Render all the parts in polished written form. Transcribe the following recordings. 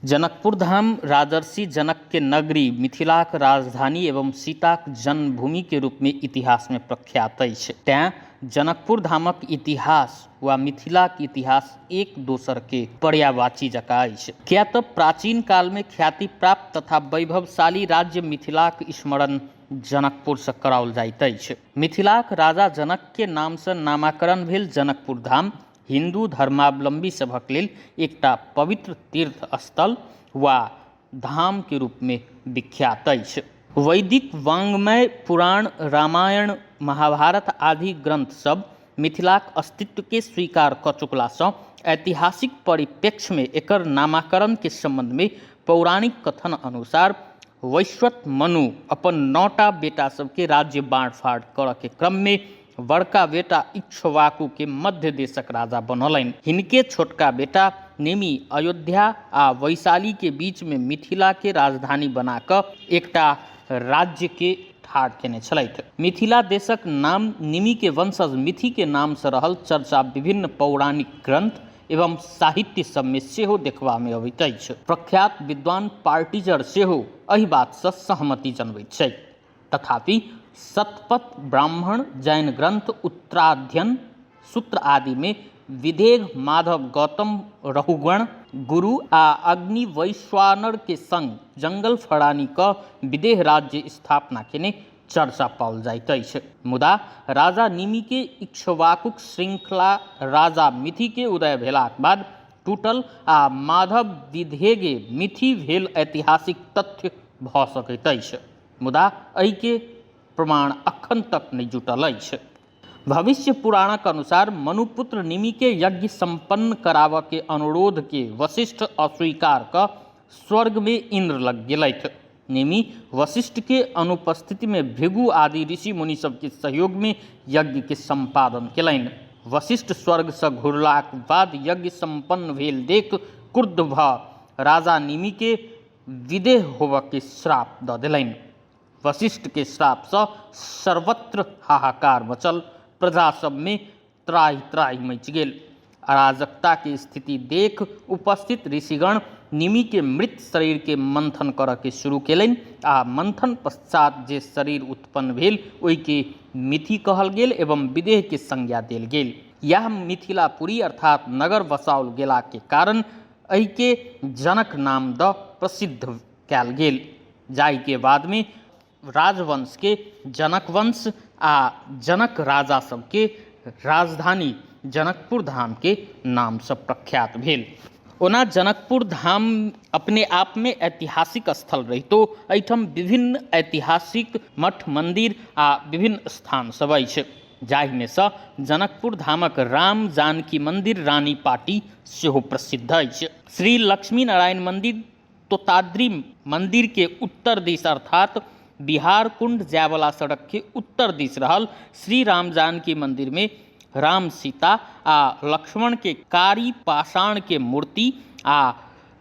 जनकपुर धाम राजर्षि जनक के नगरी, मिथिलाक राजधानी एवं सीताक जन्मभूमि के रूप में इतिहास में प्रख्यात अछि। तें जनकपुर धामक इतिहास वा मिथिलाक इतिहास एक दोसर के पर्यायवाची जकाँ अछि। किया तऽ प्राचीन काल में ख्याति प्राप्त तथा वैभवशाली राज्य मिथिलाक स्मरण जनकपुर से कराओल जाइत अछि। मिथिलाक राजा जनक के नाम से नामाकरण भेल जनकपुर धाम हिंदू धर्मावलंबी सभक लेल एकटा पवित्र तीर्थ स्थल वा धाम के रूप में विख्यात अछि। वैदिक वाङ्मय, पुराण, रामायण, महाभारत आदि ग्रंथ सब मिथिलाक अस्तित्व के स्वीकार क चुकला सँ ऐतिहासिक परिप्रेक्ष्य में एकर नामाकरण के संबंध में पौराणिक कथन अनुसार वैश्वत मनु अपन 9टा बेटा सबके राज्य बाँट फाँट करऽ के क्रम में बड़का बेटा इक्ष्वाकु के मध्य देशक राजा बनौलनि। हिनके छोटका बेटा नेमि अयोध्या आ वैशाली के बीच में मिथिला के राजधानी बना कऽ एकटा राज्य के ठाढ़ केने छलथि। मिथिला देशक नाम निमि के वंशज मिथि के नाम से रहल चर्चा विभिन्न पौराणिक ग्रंथ एवं साहित्य सब में सेहो देखबा में अबैत अछि। प्रख्यात विद्वान पार्टीजर सेहो एहि बात से सहमति जनबैत छथि। तथापि शतपथ ब्राह्मण, जैन ग्रंथ, उत्तराध्ययन सूत्र आदि में विदेह, माधव, गौतम, रहुगण, गुरु आ अग्नि वैश्वानर के संग जंगल फड़ानी क विदेह राज्य स्थापना केने चर्चा पाओल जाइत अछि। मुदा राजा निमि के इक्ष्वाकुक श्रृंखला राजा मिथि के उदय भेलाक बाद टूटल आ माधव विदेहे मिथि भेल ऐतिहासिक तथ्य भऽ सकैत अछि। मुदा एहि के प्रमाण अखन तक नहीं जुटल अछि। भविष्य पुराणक अनुसार मनुपुत्र निमि के यज्ञ संपन्न कराबऽ के अनुरोध के वशिष्ठ अस्वीकार क स्वर्ग में इंद्र लग गेलथि। निमि वशिष्ठ के अनुपस्थिति में भृगु आदि ऋषि मुनि सब के सहयोग में यज्ञ के संपादन केलनि। वशिष्ठ स्वर्ग से घुरलाक बाद यज्ञ संपन्न भेल देख क्रुद्ध भऽ राजा निमि के विदेह होबऽ के श्राप दऽ देलनि। वशिष्ठ के श्राप से सर्वत्र हाहाकार मचल, प्रजा सब में त्राहि त्राहि मचि गेल। अराजकता के स्थिति देख उपस्थित ऋषिगण निमि के मृत शरीर के मंथन करऽ के शुरू केलनि आ मंथन पश्चात जे शरीर उत्पन्न भेल ओहि के मिथि कहल गेल एवं विदेह के संज्ञा देल गेल। यह मिथिलापुरी अर्थात नगर बसाओल गेला के कारण एहि के जनक नाम द प्रसिद्ध कयल गेल, जाहि के बाद में राजवंश के जनक वंश आ जनक राजा सब के राजधानी जनकपुर धाम के नाम से प्रख्यात भेल। ओना जनकपुर धाम अपने आप में ऐतिहासिक स्थल रहितो एहिठाम विभिन्न ऐतिहासिक मठ, मंदिर आ विभिन्न स्थान सब अछि, जाहि में से जनकपुर धामक राम जानकी मंदिर रानी पाटी सेहो प्रसिद्ध अछि। श्री लक्ष्मी नारायण मंदिर तोताद्री मंदिर के उत्तर दिस अर्थात बिहार कुंड जाय वाला सड़क के उत्तर दिस रहल श्री राम जानकी मंदिर में राम, सीता आ लक्ष्मण के कारी पाषाण के मूर्ति आ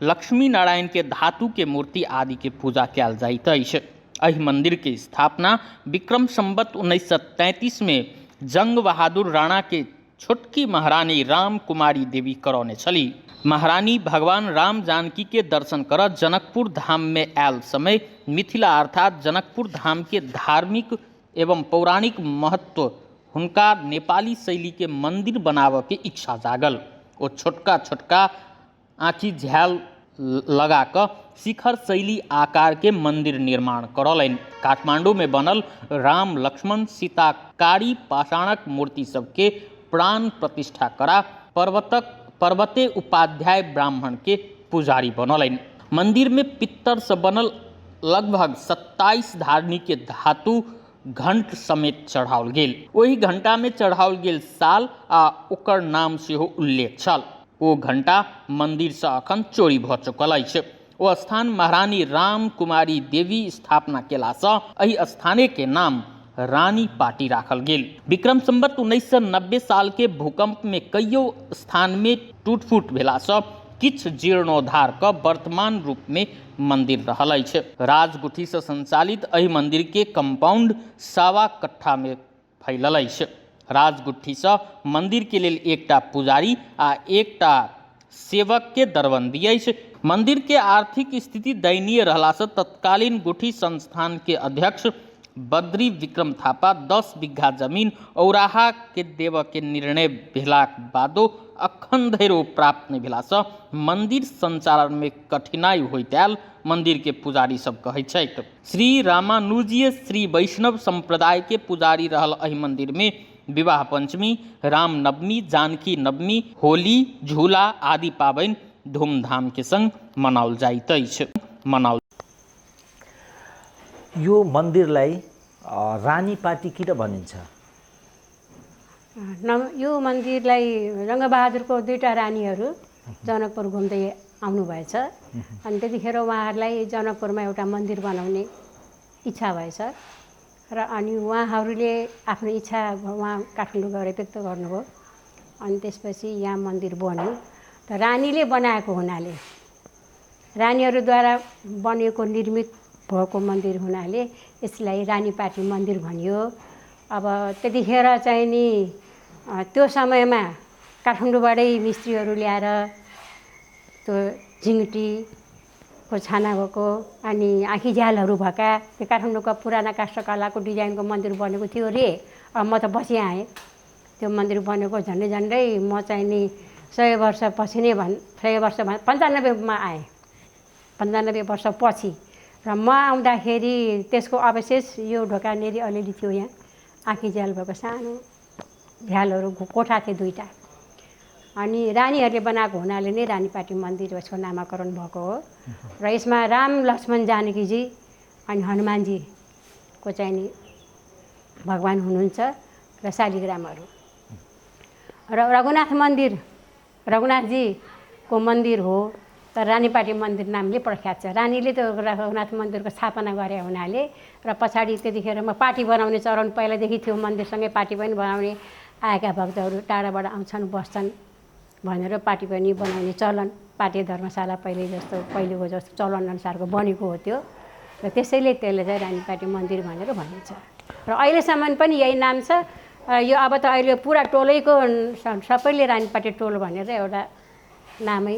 लक्ष्मी नारायण के धातु के मूर्ति आदि के पूजा कयल जाइत अछि। एहि मंदिर के स्थापना विक्रम संवत 1933 में जंग बहादुर राणा के छोटकी महारानी राम कुमारी देवी करौने छली। महारानी भगवान राम जानकी के दर्शन कर जनकपुर धाम में आयल समय मिथिला अर्थात जनकपुर धाम के धार्मिक एवं पौराणिक महत्व हुनका नेपाली शैली के मंदिर बनाबऽ के इच्छा जागल। ओ छोटका छोटका आँखि झैल लगा कऽ शिखर शैली आकार के मंदिर निर्माण करौलनि। काठमांडू में बनल राम, लक्ष्मण, सीता कारी पाषाणक मूर्ति सबके प्राण प्रतिष्ठा करा पर्वते उपाध्याय ब्राह्मण के पुजारी बनौलनि। मंदिर में पित्तर से बनल लगभग 27 धारनी के धातु घंट समेत चढ़ाओल गेल। ओहि घंटा में चढ़ाओल गेल साल आ ओकर नाम सेहो उल्लेख छल। ओ घंटा मंदिर से अखन चोरी भऽ चुकल अछि। ओ स्थान महारानी राम कुमारी देवी स्थापना केला सँ एहि स्थाने के नाम रानी पाटी राखल गेल। विक्रम संवत 1990 साल के भूकंप में कईयो स्थान में टूट फूट भेला सँ किछ जीर्णोद्धार क वर्तमान रूप में मंदिर रहल अछि। राजगुठी से संचालित एहि मंदिर के कंपाउंड 1.25 कट्ठा में फैलल अछि। राजगुठी से मंदिर के लेल एकटा पुजारी आ एकटा सेवक के दरबंदी अछि। मंदिर के आर्थिक स्थिति दयनीय रहला से तत्कालीन गुठी संस्थान के अध्यक्ष बद्री विक्रम थापा 10 बीघा जमीन औराहा के देव के निर्णय भेलाक बादो अखन धरि प्राप्त नहीं भेला से मंदिर संचालन में कठिनाई होइत आयल मंदिर के पुजारी सब कहै छथि। श्री रामानुजीय श्री वैष्णव संप्रदाय के पुजारी रहल एहि मंदिर में विवाह पंचमी, राम नवमी, जानकी नवमी, होली, झूला आदि पाबनि धूमधाम के संग मनाओल जाइत अछि। यो मन्दिरलाई रानीपाटी किन भनिन्छ? यो मन्दिरलाई रङ्गबहादुरको दुईटा रानीहरू जनकपुर घुम्दै आउनुभएछ अनि त्यतिखेर उहाँहरूलाई जनकपुरमा एउटा मन्दिर बनाउने इच्छा भएछ र अनि उहाँहरूले आफ्नो इच्छा उहाँ काठमाडौँ गएर व्यक्त गर्नुभयो अनि त्यसपछि यहाँ मन्दिर बन्यो। त रानीले बनाएको हुनाले, रानीहरूद्वारा बनेको निर्मित भएको मन्दिर हुनाले यसलाई रानीपाटी मन्दिर भनियो। अब त्यतिखेर चाहिँ नि त्यो समयमा काठमाडौँबाटै मिस्त्रीहरू ल्याएर त्यो झिङ्गटीको छाना भएको अनि आँखी झ्यालहरू भएका त्यो काठमाडौँको पुराना काष्ठकलाको डिजाइनको मन्दिर बनेको थियो रे। अब म त पछि आएँ, त्यो मन्दिर बनेको झन्डै झन्डै म चाहिँ नि 100 वर्षपछि नै 100 वर्ष 95मा आएँ, 95 वर्षपछि र म आउँदाखेरि त्यसको अवशेष यो ढोकानेरी अलिअलि थियो। यहाँ आँखी झ्याल भएको सानो झ्यालहरू कोठा थियो 2टा अनि रानीहरूले बनाएको हुनाले नै रानीपाटी मन्दिर यसको नामाकरण भएको हो र यसमा राम लक्ष्मण जानकीजी अनि हनुमानजीको चाहिँ नि भगवान हुनुहुन्छ र शालिग्रामहरू र रघुनाथ मन्दिर रघुनाथजीको मन्दिर हो तर रानीपाटी मन्दिर नामले प्रख्यात छ। रानीले त्यो रघुनाथ मन्दिरको स्थापना गरे हुनाले र पछाडि त्यतिखेर पार्टी बनाउने चलन पहिलादेखि थियो, मन्दिरसँगै पार्टी पनि बनाउने आएका भक्तहरू टाढाबाट आउँछन् बस्छन् भनेर पार्टी पनि बनाउने चलन, पार्टी धर्मशाला पहिलेको जस्तो चलन अनुसारको बनेको हो त्यो र त्यसैले त्यसले चाहिँ रानीपाटी मन्दिर भनेर भनिन्छ र अहिलेसम्म पनि यही नाम छ। यो अब त अहिले पुरा टोलैको सबैले रानीपाटी टोल भनेर एउटा नामै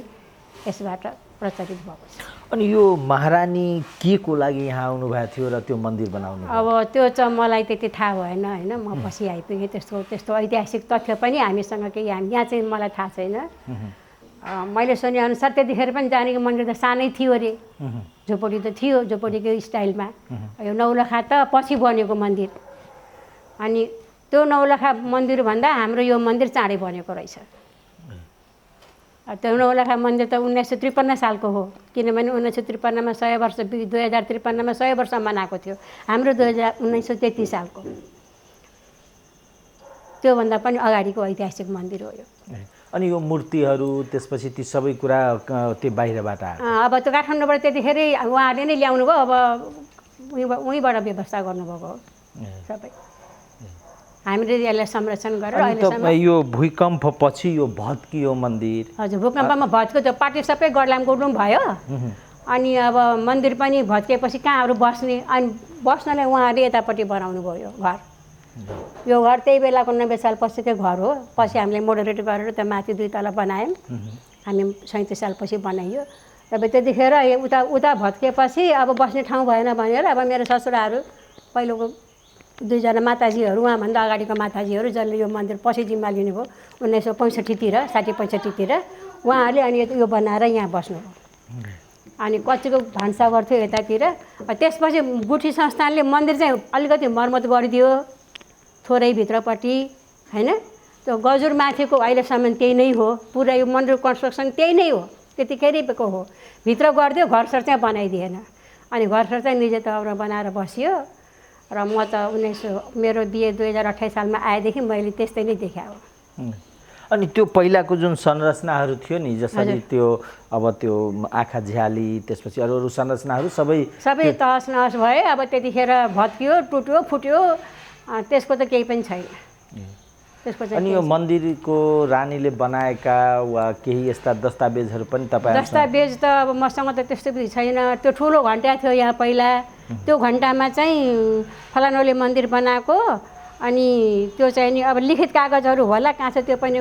यसबाट प्रचलित भएको छ। अनि यो महारानी के को लागि यहाँ आउनुभएको थियो र त्यो मन्दिर बनाउनु? अब त्यो चाहिँ मलाई त्यति थाहा भएन होइन, म पछि आइपुगेँ। त्यस्तो ऐतिहासिक तथ्य पनि हामीसँग केही यहाँ चाहिँ मलाई थाहा छैन। मैले सुनेअनुसार त्यतिखेर पनि जानकी मन्दिर त सानै थियो अरे, झोपडी त थियो, झोपडीको स्टाइलमा। यो नौलखा त पछि बनेको मन्दिर अनि त्यो नौलखा मन्दिरभन्दा हाम्रो यो मन्दिर चाँडै बनेको रहेछ। त्यो नौलखा मन्दिर त 1953 सालको हो किनभने 1953मा 100 वर्ष 2053मा 100 वर्ष मनाएको थियो, हाम्रो 1933 सालको। त्योभन्दा पनि अगाडिको ऐतिहासिक मन्दिर हो यो। अनि यो मूर्तिहरू त्यसपछि ती सबै कुरा त्यो बाहिरबाट आयो? अब त्यो काठमाडौँबाट त्यतिखेरै उहाँहरूले नै ल्याउनु भयो, अब उहीँबाट व्यवस्था गर्नुभएको हो सबै। हामीले यसलाई संरक्षण गरेर अहिलेसम्म। यो भूकम्प पछि यो भत्कियो मन्दिर? हजुर, भूकम्पमा भत्कियो, त्यो पार्टी सबै गडलाम गुडुम भयो अनि अब मन्दिर पनि भत्किएपछि कहाँहरू बस्ने अनि बस्नलाई उहाँहरूले यतापट्टि बनाउनु भयो घर। यो घर त्यही बेलाको 90 साल पछिकै घर हो। पछि हामीले मोडरेट गरेर त्यो माथि 2 तला बनायौँ, हामी 37 साल पछि बनाइयो र त्यतिखेर उता भत्किएपछि अब बस्ने ठाउँ भएन भनेर अब मेरो ससुराहरू पहिलोको 2 जना माताजीहरू, उहाँभन्दा अगाडिको माताजीहरू जसले यो मन्दिर पछि जिम्मा लिनुभयो 1965तिर 60-65तिर उहाँहरूले अनि यो बनाएर यहाँ बस्नुभयो। अनि कच्चीको भान्साघर थियो यतातिर। त्यसपछि गुठी संस्थानले मन्दिर चाहिँ अलिकति मर्मत गरिदियो थोरै भित्रपट्टि होइन। त्यो गजुर माथिको अहिलेसम्म त्यही नै हो, पुरा यो मन्दिर कन्स्ट्रक्सन त्यही नै हो, त्यतिखेरैको हो। भित्र गरिदियो, घरसर चाहिँ बनाइदिएन अनि घरसर चाहिँ निजे तौरमा बनाएर बसियो र म त मेरो बिहे 2028 सालमा आएदेखि मैले त्यस्तै नै देखाएँ हो। अनि त्यो पहिलाको जुन संरचनाहरू थियो नि, जसरी त्यो अब त्यो आँखा झ्याली त्यसपछि अरू संरचनाहरू सबै तहस नहस भए। अब त्यतिखेर भत्कियो, टुट्यो, फुट्यो, त्यसको त केही पनि छैन। अनि यो मन्दिरको रानीले बनाएका वा केही यस्ता दस्तावेजहरू पनि तपाईँ? दस्तावेज त अब मसँग त त्यस्तो छैन। त्यो ठुलो घन्टा थियो यहाँ पहिला, त्यो घन्टामा चाहिँ फलानुले मन्दिर बनाएको अनि त्यो चाहिँ नि अब लिखित कागजहरू होला कहाँ छ त्यो पनि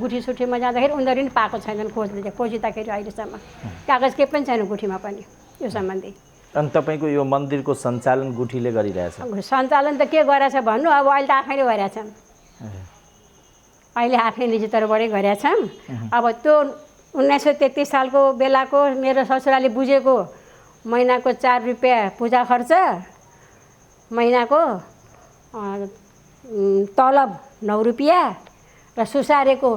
गुठी सुठीमा जाँदाखेरि उनीहरू पनि पाएको छैनन् खोजिँदाखेरि अहिलेसम्म कागज केही पनि छैन गुठीमा पनि यो सम्बन्धी। अनि तपाईँको यो मन्दिरको सञ्चालन गुठीले गरिरहेछ? सञ्चालन त के गरेछ भन्नु, अब अहिले त आफैले गरिरहेछन्, अहिले आफ्नै निजी तर्फबाटै गरिरहेछन्। अब त्यो 1933 सालको बेलाको मेरो ससुराले बुझेको महिनाको 4 रुपियाँ पूजा खर्च, महिनाको तलब 9 रुपियाँ र सुसारेको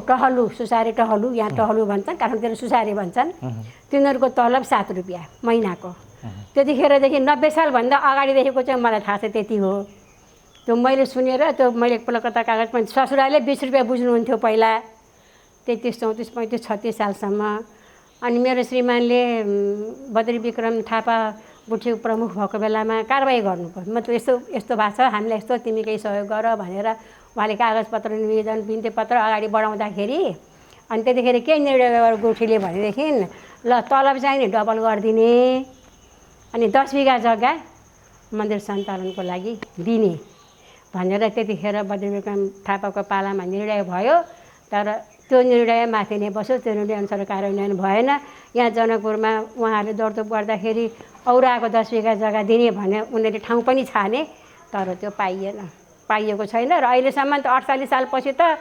सुसारे टहलु यहाँ टहलु भन्छन्, काठमाडौँतिर सुसारे भन्छन्, तिनीहरूको तलब 7 रुपियाँ महिनाको। त्यतिखेरदेखि 90 सालभन्दा अगाडिदेखिको चाहिँ मलाई थाहा छ त्यति हो। त्यो मैले सुनेर त्यो मैले एकपल्ट कता कागज पनि ससुराले 20 रुपियाँ बुझ्नुहुन्थ्यो पहिला 33, 34, 35, 36 सालसम्म। अनि मेरो श्रीमानले बद्री विक्रम थापा गुठी प्रमुख भएको बेलामा कारबाही गर्नुपर्छ, मतलब यस्तो भएको छ, हामीलाई यस्तो तिमी केही सहयोग गर भनेर उहाँले कागजपत्र निवेदन बिन्ती पत्र अगाडि बढाउँदाखेरि अनि त्यतिखेर के निर्णय गुठीले भनेदेखि ल तलब चाहिँ नि डबल गरिदिने अनि 10 बिघा जग्गा मन्दिर सञ्चालनको लागि दिने भनेर त्यतिखेर बद्री विक्रम थापाको पालामा निर्णय भयो। तर त्यो निर्णय माथि नै बस्यो, त्यो निर्णयअनुसार कार्यान्वयन भएन। यहाँ जनकपुरमा उहाँहरूले दौडधुप गर्दाखेरि औराको 10 बिघा जग्गा दिने भने उनीहरूले ठाउँ पनि छाने, तर त्यो पाइएको छैन। र अहिलेसम्म त 48 सालपछि त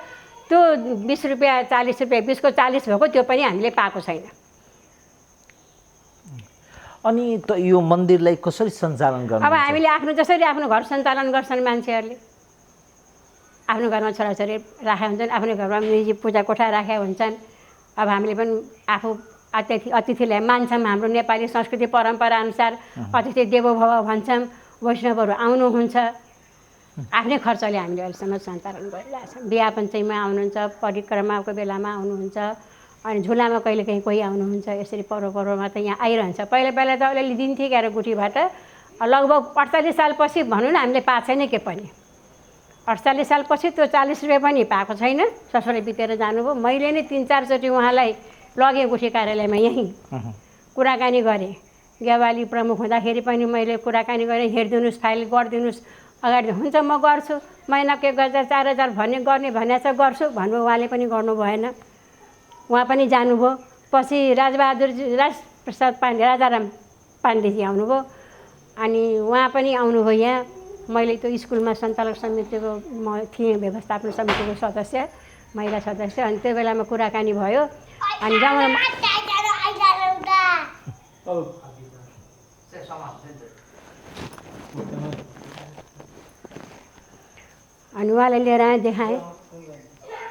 त्यो 20 रुपियाँ 40 रुपियाँ 20 को 40 भएको त्यो पनि हामीले पाएको छैन। अनि त यो मन्दिरलाई कसरी सञ्चालन गर्नु? अब हामीले आफ्नो जसरी आफ्नो घर सञ्चालन गर्छन् मान्छेहरूले, आफ्नो घरमा छोराछोरी राखेका हुन्छन्, आफ्नो घरमा निजी पूजा कोठा राखेका हुन्छन्। अब हामीले पनि आफू अतिथिलाई मान्छौँ, हाम्रो नेपाली संस्कृति परम्परा अनुसार अतिथि देवो भव भन्छौँ, वैष्णवहरू आउनुहुन्छ, आफ्नै खर्चले हामीले अहिलेसम्म सञ्चालन गरिरहेछौँ। बिहा पञ्चमीमा आउनुहुन्छ, परिक्रमाको बेलामा आउनुहुन्छ, अनि झुलामा कहिलेकाहीँ कोही आउनुहुन्छ, यसरी पर्वमा त यहाँ आइरहन्छ। पहिला त अलिअलि दिन्थे क्यार गुठीबाट, लगभग 48 सालपछि भनौँ न हामीले पाएको छैन के पनि। 48 सालपछि त्यो 40 रुपियाँ पनि पाएको छैन, ससुराले बितेर जानुभयो। मैले नै 3-4 चोटि उहाँलाई लगेँ गुठी कार्यालयमा, यहीँ कुराकानी गरेँ। गेवाली प्रमुख हुँदाखेरि पनि मैले कुराकानी गरेँ, हेरिदिनुहोस् फाइल गरिदिनुहोस्, अगाडि हुन्छ म गर्छु, महिनाको 1000 4000 गर्ने भनेछ गर्छु भन्नुभयो। उहाँले पनि गर्नु भएन, उहाँ पनि जानुभयो। पछि राजप्रसाद पाण्डे राजाराम पाण्डेजी आउनुभयो, अनि उहाँ पनि आउनुभयो यहाँ। मैले त्यो स्कुलमा सञ्चालक समितिको म थिएँ, व्यवस्थापन समितिको सदस्य, महिला सदस्य। अनि त्यो बेलामा कुराकानी भयो। अनि अनि उहाँलाई लिएर आएँ, देखाएँ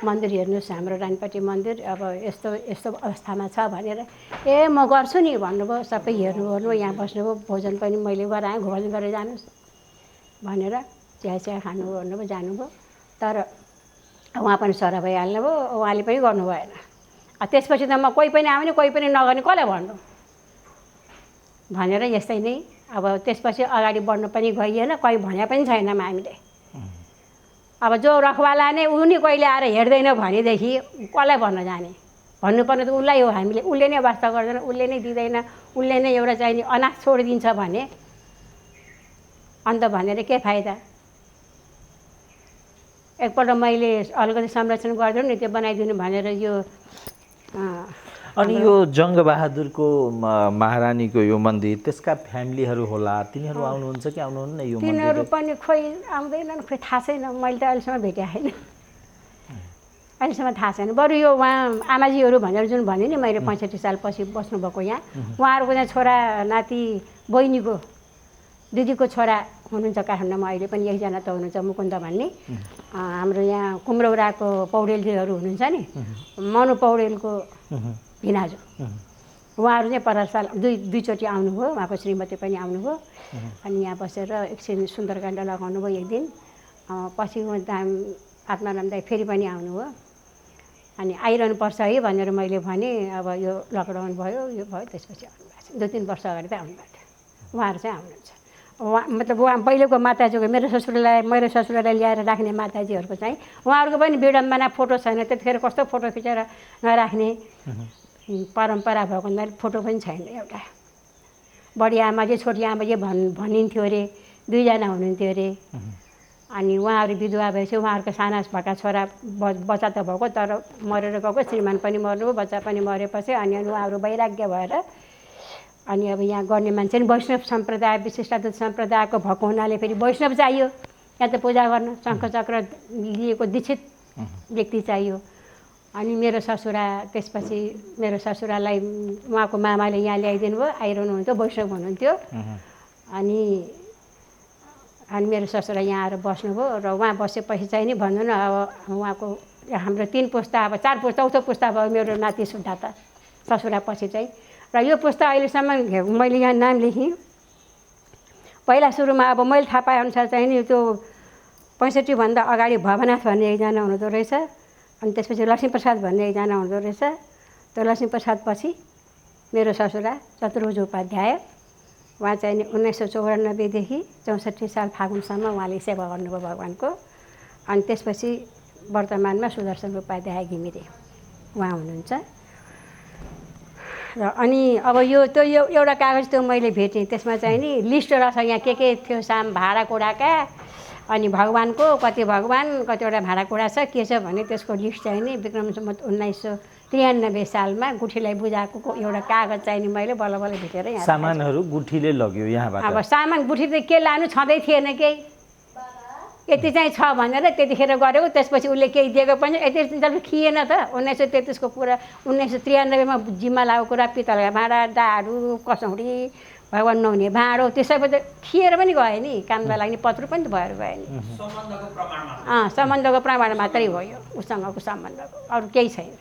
मन्दिर हेर्नुहोस् हाम्रो रानीपट्टि मन्दिर अब यस्तो अवस्थामा छ भनेर। ए म गर्छु नि भन्नुभयो। सबै हेर्नु यहाँ बस्नुभयो, भोजन पनि मैले गराएँ, भोजन गरेर जानुहोस् भनेर चिया खानु भन्नुभयो, जानुभयो। तर उहाँ पनि सर भइहाल्नुभयो, उहाँले पनि गर्नु भएन। त्यसपछि त म कोही पनि आउने कोही पनि नगर्ने कसलाई भन्नु भनेर यस्तै नै। अब त्यसपछि अगाडि बढ्नु पनि गइएन, कोही भने पनि छैनौँ हामीले। अब जो रखवाला नै ऊ नि कहिले आएर हेर्दैन भनेदेखि कसलाई भन्न जाने, भन्नुपर्ने त उसलाई हो हामीले। उसले नै वास्ता गर्दैन, उसले नै दिँदैन, उसले नै एउटा चाहिने अनाथ छोडिदिन्छ भने अन्त भनेर के फाइदा। एकपल्ट मैले अलिकति संरक्षण गरिदिनु नि त्यो बनाइदिनु भनेर यो। अनि यो जङ्गबहादुरको महारानीको यो मन्दिर, त्यसका फ्यामिलीहरू होला, तिनीहरू आउनुहुन्छ कि आउनुहुन्न यो मन्दिर? तिनीहरू पनि खोइ आउँदैनन्, खोइ थाहा छैन, मैले त अहिलेसम्म भेटेको छैन, अहिलेसम्म थाहा छैन। बरु यो उहाँ आमाजीहरू भनेर जुन भने नि मैले 65 सालपछि बस्नुभएको यहाँ, उहाँहरूको चाहिँ छोरा नाति बहिनीको दिदीको छोरा हुनुहुन्छ काठमाडौँमा, अहिले पनि एकजना त हुनुहुन्छ मुकुन्द भन्ने। हाम्रो यहाँ कुम्रौराको पौडेलजीहरू हुनुहुन्छ नि, मनु पौडेलको भिनाजु, उहाँहरू चाहिँ 50 साल दुईचोटि आउनुभयो, उहाँको श्रीमती पनि आउनुभयो। अनि यहाँ बसेर एकछिन सुन्दरकाण्ड लगाउनु भयो एक दिन। पछि आत्माराम दाई फेरि पनि आउनुभयो। अनि आइरहनुपर्छ है भनेर मैले भने। अब यो लकडाउन भयो, यो भयो, त्यसपछि आउनुभएको छ। 2-3 वर्ष अगाडि त आउनुभएको थियो। उहाँहरू चाहिँ आउनुहुन्छ। मतलब उहाँ पहिलेको माताजीको मेरो ससुरालाई ल्याएर राख्ने माताजीहरूको चाहिँ उहाँहरूको पनि विडम्बना फोटो छैन। त्यतिखेर कस्तो फोटो खिचेर नराख्ने परम्परा भएको हुनाले फोटो पनि छैन एउटा। बडी आमाजी छोटी आमाजी भनिन्थ्यो अरे, 2जना हुनुहुन्थ्यो अरे। अनि उहाँहरू विधवा भएपछि उहाँहरूको साना भएका छोरा बच्चा त भएको तर मरेर गएको, श्रीमान पनि मर्नुभयो, बच्चा पनि मरेपछि अनि उहाँहरू वैराग्य भएर अनि अब यहाँ गर्ने मान्छे नि वैष्णव सम्प्रदाय विशिष्टाद्वैत सम्प्रदायको भएको हुनाले फेरि वैष्णव चाहियो यहाँ त पूजा गर्न, शङ्खचक्र लिएको दीक्षित व्यक्ति चाहियो। अनि मेरो ससुरा त्यसपछि मेरो ससुरालाई उहाँको मामाले यहाँ ल्याइदिनु भयो, आइरहनु हुन्थ्यो, वैष्णव हुनुहुन्थ्यो। अनि मेरो ससुरा यहाँ आएर बस्नुभयो र उहाँ बसेपछि चाहिँ नि भन्नु न अब उहाँको हाम्रो 3 पुस्ता अब 4 पुस्ता चौथो पुस्ता भयो मेरो नाति सुन्दा त ससुरापछि चाहिँ। र यो पुस्ता अहिलेसम्म मैले यहाँ नाम लेखेँ। पहिला सुरुमा अब मैले थाहा पाएअनुसार चाहिँ नि त्यो 65 भन्दा अगाडि भवनाथ भन्ने एकजना हुनुहुँदो रहेछ, अनि त्यसपछि लक्ष्मीप्रसाद भन्ने एकजना हुनुहुँदो रहेछ। त्यो लक्ष्मीप्रसाद पछि मेरो ससुरा चतुर्भुज उपाध्याय, उहाँ चाहिँ 1994देखि 64 साल फागुनसम्म उहाँले सेवा गर्नुभयो भगवान्को। अनि त्यसपछि वर्तमानमा सुदर्शन उपाध्याय घिमिरे उहाँ हुनुहुन्छ। र अनि अब यो त्यो एउटा कागज त्यो मैले भेटेँ, त्यसमा चाहिँ नि लिस्ट रहेछ यहाँ के थियो साम भाँडाकुँडाका, अनि भगवान्को कति भगवान् कतिवटा भाँडाकुँडा छ के छ भने त्यसको लिस्ट चाहिँ नि विक्रम सम्वत 1993 सालमा गुठीलाई बुझाएको एउटा कागज चाहिँ नि मैले बल्ल बल्ल भेटेर यहाँ सामानहरू गुठीले लग्यो यहाँबाट। अब सामान गुठी त के लानु छँदै थिएन केही, यति चाहिँ छ भनेर त्यतिखेर गरेको। त्यसपछि उसले केही दिएको पनि यति जब खिएन त 1933 को कुरा, 1993 मा जिम्मा लागेको कुरा पितलका भाँडा, डाडु, कसौडी, भगवान् नुहाउने भाँडो त्यो सबै त खिएर पनि गयो नि, काममा लाग्ने पत्रु पनि त भएर गयो नि। सम्बन्धको प्रमाण मात्रै हो यो उसँगको सम्बन्धको, अरू केही छैन।